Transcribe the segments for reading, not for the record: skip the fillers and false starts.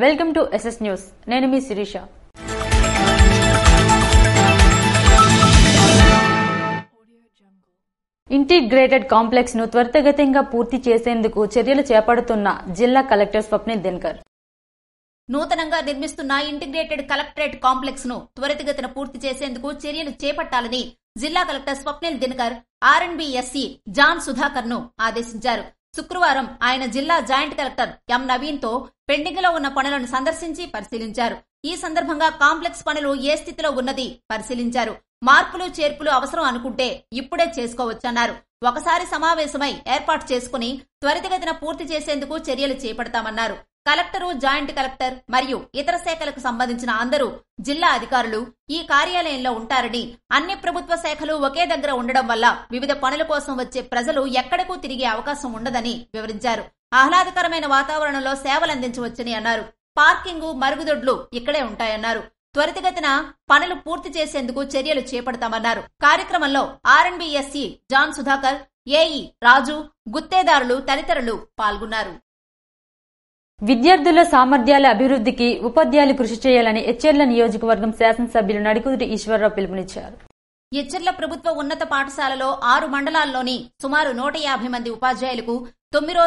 Welcome to SS news. నేను మీ Sirisha. Integrated complex ను త్వరితగతిగా పూర్తి చేసేందుకు చర్యలు చేపడుతున్న జిల్లా కలెక్టర్ స్వప్నిల్ దినకర్. నూతనంగా నిర్మిస్తున్న ఇంటిగ్రేటెడ్ కలెక్టరేట్ కాంప్లెక్స్ ను త్వరితగతిన పూర్తి చేసేందుకు చర్యలు చేపట్టాలని జిల్లా collector Swapnil Dinakar R&B-SC John Sudhakar ను ఆదేశించారు. శుక్రవారం ఆయన జిల్లా జాయింట్ కలెక్టర్ ఎం నవీన్ తో పెండింగ్ లో ఉన్న పనులను సందర్శించి పరిశీలించారు. ఈ సందర్భంగా కాంప్లెక్స్ పనులు ఏ స్థితిలో ఉన్నది పరిశీలించారు. మార్పులు చేర్పులు అవసరం అనుకుంటే ఇప్పుడే చేసుకోవచ్చన్నారు. ఒకసారి సమావేశమై ఏర్పాటు చేసుకుని త్వరితగతిన పూర్తి చేసేందుకు చర్యలు చేపడతామన్నారు. కలెక్టరు, జాయింట్ కలెక్టర్ మరియు ఇతర శాఖలకు సంబంధించిన అందరూ జిల్లా అధికారులు ఈ కార్యాలయంలో ఉంటారని, అన్ని ప్రభుత్వ శాఖలు ఒకే దగ్గర ఉండడం వల్ల వివిధ పనుల కోసం వచ్చే ప్రజలు ఎక్కడకు తిరిగే అవకాశం ఉండదని వివరించారు. ఆహ్లాదకరమైన వాతావరణంలో సేవలందించవచ్చని అన్నారు. పార్కింగ్, మరుగుదొడ్లు ఇక్కడే ఉంటాయన్నారు. త్వరితగతిన పనులు పూర్తి చేసేందుకు చర్యలు చేపడతామన్నారు. కార్యక్రమంలో R&B-SC జాన్ సుధాకర్, ఏఈ రాజు, గుత్తేదారులు తదితరులు పాల్గొన్నారు. విద్యార్థుల సామర్థ్యాల అభివృద్ధికి ఉపాధ్యాయులు కృషి చేయాలని ఎచ్చెర్ల నియోజకవర్గం శాసనసభ్యులు నడికుదుటి ఈశ్వరరావు పిలుపునిచ్చారు. ఎచ్చెర్ల ప్రభుత్వ ఉన్నత పాఠశాలలో 6 మండలాల్లోని సుమారు 150 మంది ఉపాధ్యాయులకు 9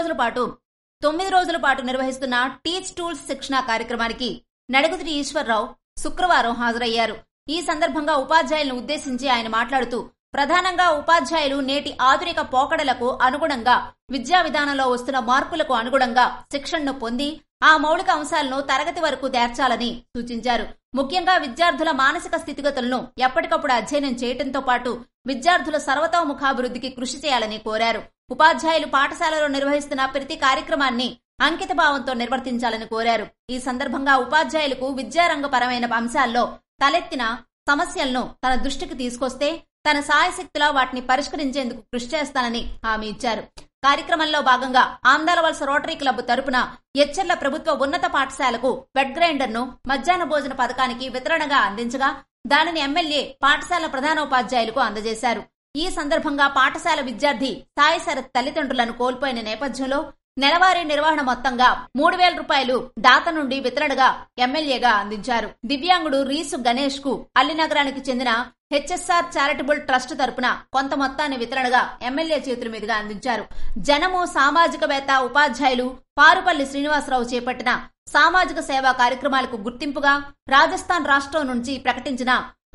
రోజుల పాటు నిర్వహిస్తున్న టీచ్ టూల్స్ శిక్షణ కార్యక్రమానికి నడికుదుటి ఈశ్వరరావు శుక్రవారం హాజరయ్యారు. ఈ సందర్భంగా ఉపాధ్యాయులను ఉద్దేశించి ఆయన మాట్లాడుతూ, ప్రధానంగా ఉపాధ్యాయులు నేటి ఆధునిక పోకడలకు అనుగుణంగా, విద్యా విధానంలో వస్తున్న మార్పులకు అనుగుణంగా శిక్షణను పొంది ఆ మౌలిక అంశాలను తరగతి వరకు చేర్చాలని సూచించారు. ముఖ్యంగా విద్యార్థుల మానసిక స్థితిగతులను ఎప్పటికప్పుడు అధ్యయనం చేయడంతో పాటు విద్యార్థుల సర్వతోముఖాభివృద్ధికి కృషి చేయాలని కోరారు. ఉపాధ్యాయులు పాఠశాలలో నిర్వహిస్తున్న ప్రతి కార్యక్రమాన్ని అంకిత భావంతో నిర్వర్తించాలని కోరారు. ఈ సందర్భంగా ఉపాధ్యాయులకు విద్యారంగపరమైన అంశాల్లో తలెత్తిన సమస్యలను తన దృష్టికి తీసుకొస్తే తన సాయశక్తిలా వాటిని పరిష్కరించేందుకు కృషి చేస్తానని హామీ ఇచ్చారు. కార్యక్రమంలో భాగంగా ఆందాలవలస రోటరీ క్లబ్ తరపున ఎచ్చెర్ల ప్రభుత్వ ఉన్నత పాఠశాలకు వెట్ గ్రైండర్ ను మధ్యాహ్న భోజన పథకానికి వితరణగా అందించగా దానిని ఎమ్మెల్యే పాఠశాల ప్రధానోపాధ్యాయులకు అందజేశారు. ఈ సందర్భంగా పాఠశాల విద్యార్థి సాయి శరత్ తల్లిదండ్రులను కోల్పోయిన నేపథ్యంలో నెలవారీ నిర్వహణ మొత్తంగా 3,000 రూపాయలు దాత నుండి వితరణగా ఎమ్మెల్యేగా అందించారు. దివ్యాంగుడు రీసు గణేష్ కు అల్లినగరానికి చెందిన HSR చారిటబుల్ ట్రస్ట్ తరపున కొంత మొత్తాన్ని వితరణగా ఎమ్మెల్యే చేతుల మీదుగా అందించారు. జనము సామాజికవేత్త ఉపాధ్యాయులు పారుపల్లి శ్రీనివాసరావు చేపట్టిన సామాజిక సేవా కార్యక్రమాలకు గుర్తింపుగా రాజస్థాన్ రాష్ట్రం నుంచి ప్రకటించిన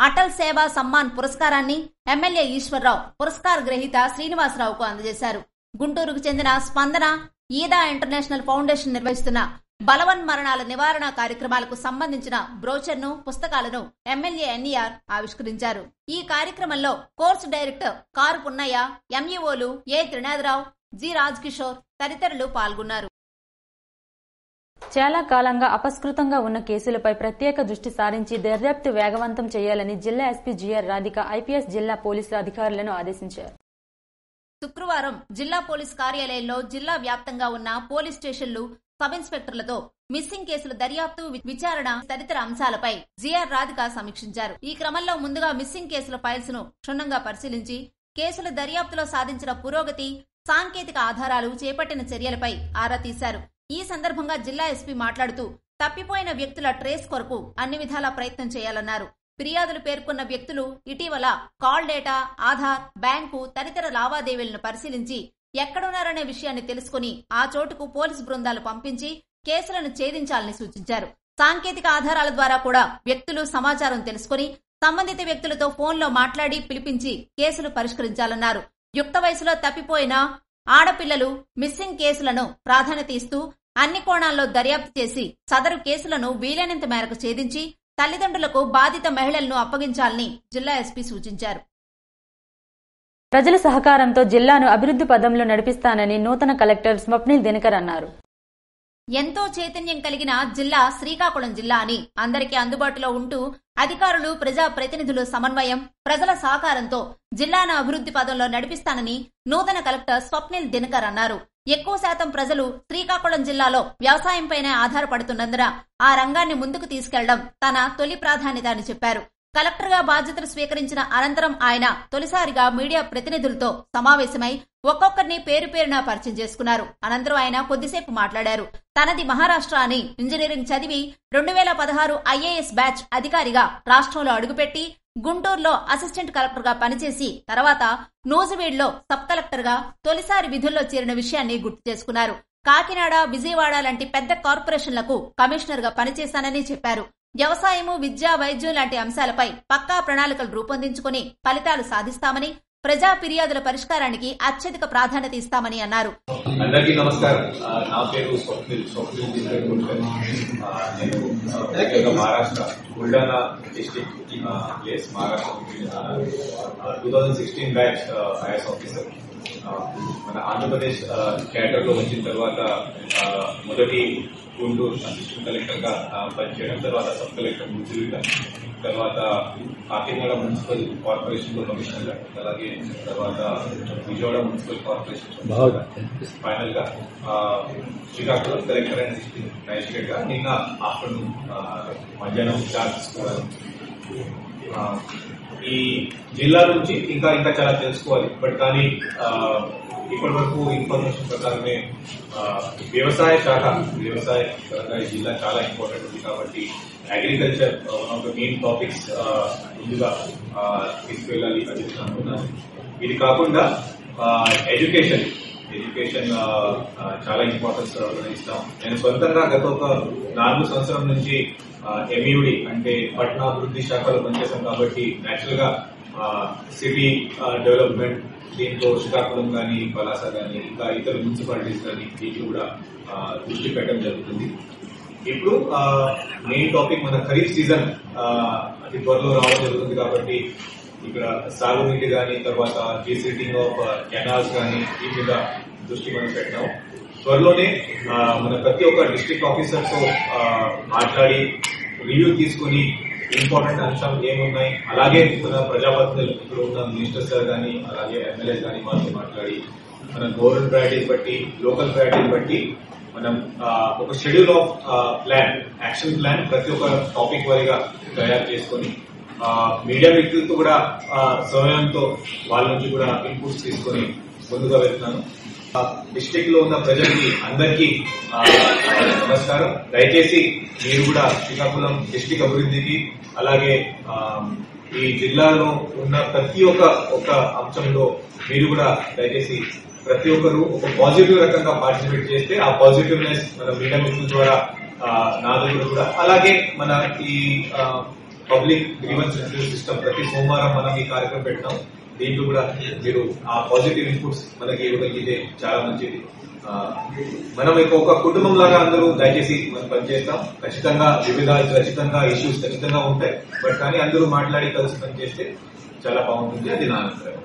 అటల్ సేవా సమ్మాన్ పురస్కారాన్ని ఎమ్మెల్యే ఈశ్వరరావు పురస్కార గ్రహీత శ్రీనివాసరావుకు అందజేశారు. గుంటూరుకు చెందిన స్పందన ఈదా ఇంటర్నేషనల్ ఫౌండేషన్ నిర్వహిస్తున్న బలవన్ మరణాల నివారణ కార్యక్రమాలకు సంబంధించిన బ్రోచర్ ను, పుస్తకాలను ఎమ్మెల్యే NER ఆవిష్కరించారు. ఈ కార్యక్రమంలో కోర్సు డైరెక్టర్ కారు పున్నయ్య, MEOలు ఏ త్రినాథరావు, జి రాజ్ కిషోర్ తదితరులు పాల్గొన్నారు. చాలా కాలంగా అపస్కృతంగా ఉన్న కేసులపై ప్రత్యేక దృష్టి సారించి దర్యాప్తు వేగవంతం చేయాలని జిల్లా SP GR రాధిక IPS జిల్లా పోలీసు అధికారులను ఆదేశించారు. శుక్రవారం జిల్లా పోలీస్ కార్యాలయంలో జిల్లా వ్యాప్తంగా ఉన్న పోలీస్ స్టేషన్లు, సబ్ ఇన్స్పెక్టర్లతో మిస్సింగ్ కేసుల దర్యాప్తు, విచారణ తదితర అంశాలపై GR రాధిక సమీక్షించారు. ఈ క్రమంలో ముందుగా మిస్సింగ్ కేసుల ఫైల్స్ ను క్షుణ్ణంగా పరిశీలించి కేసుల దర్యాప్తులో సాధించిన పురోగతి, సాంకేతిక ఆధారాలు, చేపట్టిన చర్యలపై ఆరా తీశారు. ఈ సందర్భంగా జిల్లా SP మాట్లాడుతూ, తప్పిపోయిన వ్యక్తుల ట్రేస్ కొరకు అన్ని విధాలా ప్రయత్నం చేయాలన్నారు. ఫిర్యాదులు పేర్కొన్న వ్యక్తులు ఇటీవల కాల్ డేటా, ఆధార్, బ్యాంకు తదితర లావాదేవీలను పరిశీలించి ఎక్కడున్నారనే విషయాన్ని తెలుసుకుని ఆ చోటుకు పోలీసు బృందాలు పంపించి కేసులను ఛేదించాలని సూచించారు. సాంకేతిక ఆధారాల ద్వారా కూడా వ్యక్తులు సమాచారం తెలుసుకుని సంబంధిత వ్యక్తులతో ఫోన్లో మాట్లాడి పిలిపించి కేసులు పరిష్కరించాలన్నారు. యుక్త వయసులో తప్పిపోయిన ఆడపిల్లలు మిస్సింగ్ కేసులను ప్రాధాన్యత ఇస్తూ అన్ని కోణాల్లో దర్యాప్తు చేసి సదరు కేసులను వీలైనంత మేరకు ఛేదించి తల్లిదండ్రులకు బాధిత మహిళలను అప్పగించాలని జిల్లా SP సూచించారు. ప్రజల సహకారంతో జిల్లాను అభివృద్ధి పదంలో నడిపిస్తానని నూతన కలెక్టర్ స్వప్నిల్ దినకర్ అన్నారు. ఎంతో చైతన్యం కలిగిన జిల్లా శ్రీకాకుళం జిల్లా అని, అందరికీ అందుబాటులో ఉంటూ అధికారులు, ప్రజా ప్రతినిధుల సమన్వయం, ప్రజల సహకారంతో జిల్లాను అభివృద్ధి పదంలో నడిపిస్తానని నూతన కలెక్టర్ స్వప్నిల్ దినకర్ అన్నారు. ఎక్కువ శాతం ప్రజలు శ్రీకాకుళం జిల్లాలో వ్యవసాయంపైనే ఆధారపడుతున్నందున ఆ రంగాన్ని ముందుకు తీసుకెళ్లడం తన తొలి ప్రాధాన్యత అని చెప్పారు. కలెక్టర్ గా బాధ్యతలు స్వీకరించిన అనంతరం ఆయన తొలిసారిగా మీడియా ప్రతినిధులతో సమావేశమై ఒక్కొక్కరిని పేరు పేరున పరిచయం చేసుకున్నారు. అనంతరం ఆయన కొద్దిసేపు మాట్లాడారు. తనది మహారాష్ట్ర అని, ఇంజనీరింగ్ చదివి 2016 ఐఏఎస్ బ్యాచ్ అధికారిగా రాష్ట్రంలో అడుగుపెట్టి గుంటూరులో అసిస్టెంట్ కలెక్టర్ గా పనిచేసి తర్వాత నూజివీడ్లో సబ్ కలెక్టర్ గా తొలిసారి విధుల్లో చేరిన విషయాన్ని గుర్తు చేసుకున్నారు. కాకినాడ, విజయవాడ లాంటి పెద్ద కార్పొరేషన్లకు కమిషనర్ గా పనిచేశానని చెప్పారు. వ్యవసాయము, విద్య, వైద్యం లాంటి అంశాలపై పక్కా ప్రణాళికలు రూపొందించుకుని ఫలితాలు సాధిస్తామని, ప్రజా ఫిర్యాదుల పరిష్కారానికి అత్యధిక ప్రాధాన్యత ఇస్తామని అన్నారు. అందరికీ నమస్కారం. నా పేరు స్వప్నిల్. నేను Maharashtra Buldhana district place Maharashtra 2016 batch is officer. మన ఆంధ్రప్రదేశ్ క్యాడర్ లో వచ్చిన తర్వాత మొదటి గుంటూరు అసిస్టెంట్ కలెక్టర్ గా పనిచేయడం, తర్వాత సబ్ కలెక్టర్ మున్సిపల్గా, తర్వాత కాకినాడ మున్సిపల్ కార్పొరేషన్ లో కమిషనర్ గా, అలాగే తర్వాత విజయవాడ మున్సిపల్ కార్పొరేషన్ ఫైనల్ గా Srikakulam collector and district magistrate గా నిన్న ఆఫ్టర్నూన్ మధ్యాహ్నం చార్జ్ తీసుకున్నారు. ఈ జిల్లా నుంచి ఇంకా చాలా తెలుసుకోవాలి. బట్ కానీ ఇప్పటి వరకు ఇన్ఫర్మేషన్ ప్రకారమే వ్యవసాయ పరంగా ఈ జిల్లా చాలా ఇంపార్టెంట్ ఉంది. కాబట్టి agriculture one of the main topics ముందుగా తీసుకువెళ్ళాలి అని అనుకున్నాను. ఇది కాకుండా ఎడ్యుకేషన్ చాలా ఇంపార్టెన్స్ ఇస్తాం. నేను సొంతంగా గత ఒక 4 సంవత్సరం నుంచి ఎంయూడి అంటే పట్టణాభివృద్ధి శాఖలో పనిచేశాం. కాబట్టి నేచురల్ గా సిటీ డెవలప్మెంట్ దీంట్లో శ్రీకాకుళం కానీ, పలాస కానీ, ఇంకా ఇతర మున్సిపాలిటీస్ కానీ దీనికి కూడా దృష్టి పెట్టడం జరుగుతుంది. ఇప్పుడు మెయిన్ టాపిక్ మన ఖరీఫ్ సీజన్ అతి త్వరలో రావడం జరుగుతుంది. కాబట్టి ఇక్కడ సాగునీటి కానీ, తర్వాత రీసెటింగ్ ఆఫ్ కెనాల్స్ కానీ దీని మీద దృష్టి మనం పెట్టాం. త్వరలోనే మన ప్రతి ఒక్క డిస్ట్రిక్ట్ ఆఫీసర్ తో మాట్లాడి రివ్యూ తీసుకుని ఇంపార్టెంట్ అంశాలు ఏమున్నాయి, అలాగే మన ప్రజాప్రతినిధులు ఇక్కడ ఉన్న మినిస్టర్స్ గారు కానీ, అలాగే ఎమ్మెల్యేస్ కానీ వాళ్ళతో మాట్లాడి మన గవర్నమెంట్ ప్రయారిటీస్ బట్టి, లోకల్ ప్రయారిటీస్ బట్టి మనం ఒక schedule of plan, action plan ప్రతి ఒక్క టాపిక్ వారీగా తయారు చేసుకుని మీడియా వ్యక్తులతో కూడా సమయంతో వాళ్ళ నుంచి కూడా ఇన్పుట్స్ తీసుకుని ముందుగా వెళ్తున్నాను. డిస్ట్రిక్ట్ లో ఉన్న ప్రజలకి అందరికీ నమస్కారం. దయచేసి మీరు కూడా శ్రీకాకుళం డిస్ట్రిక్ట్ అభివృద్ధికి, అలాగే ఈ జిల్లాలో ఉన్న ప్రతి ఒక్క అంశంలో మీరు కూడా దయచేసి ప్రతి ఒక్కరు ఒక పాజిటివ్ రకంగా పార్టిసిపేట్ చేస్తే ఆ పాజిటివ్నెస్ మన మీడియా మిత్రుల ద్వారా నా దగ్గర కూడా, అలాగే మన ఈ పబ్లిక్ గ్రీవెన్స్ రివ్యూ సిస్టమ్ ప్రతి సోమవారం మనం ఈ కార్యక్రమం పెట్టినాం. దీంట్లో కూడా మీరు ఆ పాజిటివ్ ఇన్పుట్స్ మనకి ఇవ్వగలిగితే చాలా మంచిది. మనం ఒక కుటుంబం లాగా అందరూ దయచేసి మనం పనిచేస్తాం. ఖచ్చితంగా వివిధాలు, ఖచ్చితంగా ఇష్యూస్ ఖచ్చితంగా ఉంటాయి. బట్ కానీ అందరూ మాట్లాడి కలిసి పనిచేస్తే చాలా బాగుంటుంది. అది నా అభిప్రాయం.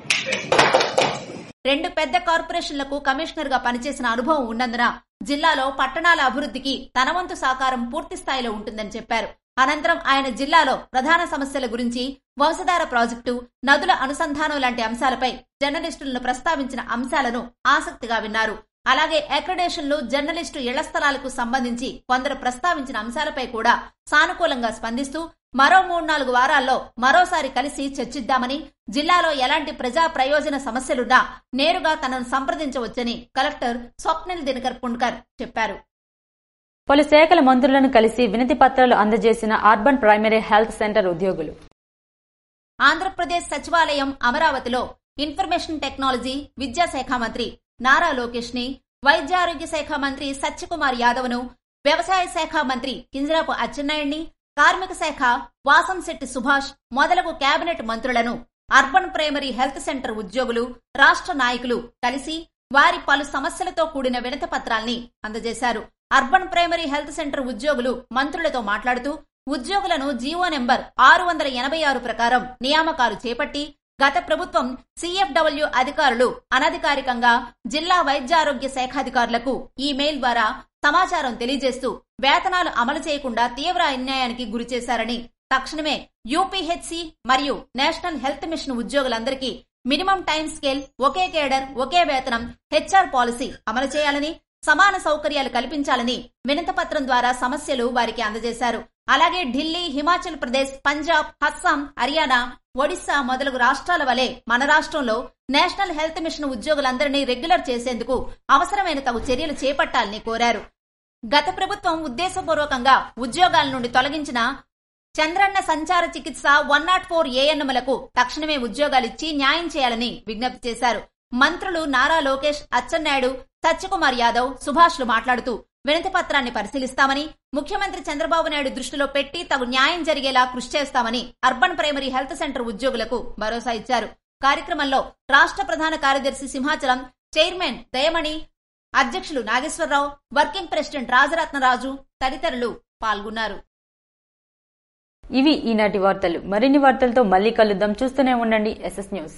2 పెద్ద కార్పొరేషన్లకు కమిషనర్ గా పనిచేసిన అనుభవం ఉన్నందున జిల్లాలో పట్టణాల అభివృద్ధికి తన వంతు సహకారం పూర్తి స్థాయిలో ఉంటుందని చెప్పారు. అనంతరం ఆయన జిల్లాలో ప్రధాన సమస్యల గురించి, వంశధార ప్రాజెక్టు, నదుల అనుసంధానం లాంటి అంశాలపై జర్నలిస్టులను ప్రస్తావించిన అంశాలను ఆసక్తిగా విన్నారు. అలాగే అక్రిడేషన్లు, జర్నలిస్టు ఇళ్ల స్థలాలకు సంబంధించి కొందరు ప్రస్తావించిన అంశాలపై కూడా సానుకూలంగా స్పందిస్తూ మరో 3-4 వారాల్లో మరోసారి కలిసి చర్చిద్దామని, జిల్లాలో ఎలాంటి ప్రజా ప్రయోజన సమస్యలున్నా నేరుగా తనను సంప్రదించవచ్చని కలెక్టర్ స్వప్నిల్ దినకర్ పుండ్కర్ చెప్పారు. పలు శాఖల మంత్రులను కలిసి వినతి పత్రాలు అందజేసిన అర్బన్ ప్రైమరీ హెల్త్ సెంటర్ ఉద్యోగులు. ఆంధ్రప్రదేశ్ సచివాలయం అమరావతిలో ఇన్ఫర్మేషన్ టెక్నాలజీ, విద్యాశాఖ మంత్రి నారా లోకేష్ ని, వైద్యారోగ్య శాఖ మంత్రి సత్యకుమార్ యాదవ్ ను, వ్యవసాయ శాఖ మంత్రి కింజరాపు అచ్చెన్నాయుడిని, కార్మిక శాఖ వాసంశెట్టి సుభాష్ మొదలగు కేబినెట్ మంత్రులను అర్బన్ ప్రైమరీ హెల్త్ సెంటర్ ఉద్యోగులు, రాష్ట్ర నాయకులు కలిసి వారి పలు సమస్యలతో కూడిన వినతి పత్రాల్ని అందజేశారు. అర్బన్ ప్రైమరీ హెల్త్ సెంటర్ ఉద్యోగులు మంత్రులతో మాట్లాడుతూ ఉద్యోగులను జీవో నెంబర్ 686 ప్రకారం నియామకాలు చేపట్టి గత ప్రభుత్వం సిఎఫ్డబ్ల్యూ అధికారులు అనధికారికంగా జిల్లా వైద్యారోగ్య శాఖాధికారులకు ఈమెయిల్ ద్వారా సమాచారం తెలియజేస్తూ వేతనాలు అమలు చేయకుండా తీవ్ర అన్యాయానికి గురిచేశారని, తక్షణమే యూపీహెచ్సి మరియు నేషనల్ హెల్త్ మిషన్ ఉద్యోగులందరికీ మినిమం టైం స్కేల్, ఒకే కేడర్, ఒకే వేతనం, హెచ్ఆర్ పాలసీ అమలు చేయాలని, సమాన సౌకర్యాలు కల్పించాలని వినతిపత్రం ద్వారా సమస్యలు వారికి అందజేశారు. అలాగే ఢిల్లీ, హిమాచల్ ప్రదేశ్, పంజాబ్, అస్సాం, హర్యానా, ఒడిశా మొదలగు రాష్ట్రాల వలె మన రాష్ట్రంలో నేషనల్ హెల్త్ మిషన్ ఉద్యోగులందరినీ రెగ్యులర్ చేసేందుకు అవసరమైన తగు చర్యలు చేపట్టాలని కోరారు. గత ప్రభుత్వం ఉద్దేశపూర్వకంగా ఉద్యోగాల నుండి తొలగించిన చంద్రన్న సంచార చికిత్స 104 ఏఎన్ఎంలకు తక్షణమే ఉద్యోగాలిచ్చి న్యాయం చేయాలని విజ్ఞప్తి చేశారు. మంత్రులు నారా లోకేష్, అచ్చెన్నాయుడు, సత్యకుమార్ యాదవ్, సుభాష్లు మాట్లాడుతూ వినతి పత్రాన్ని పరిశీలిస్తామని, ముఖ్యమంత్రి చంద్రబాబు నాయుడు దృష్టిలో పెట్టి తగు న్యాయం జరిగేలా కృషి చేస్తామని అర్బన్ ప్రైమరీ హెల్త్ సెంటర్ ఉద్యోగులకు భరోసా ఇచ్చారు. కార్యక్రమంలో రాష్ట్ర ప్రధాన కార్యదర్శి సింహాచలం, చైర్మన్ దయమణి, అధ్యక్షులు నాగేశ్వరరావు, వర్కింగ్ ప్రెసిడెంట్ రాజరత్నరాజు తదితరులు పాల్గొన్నారు. ఇవి ఈనాటి వార్తలు. మరిన్ని వార్తలతో మళ్లీ కలుద్దాం. చూస్తూనే ఉండండి SS న్యూస్.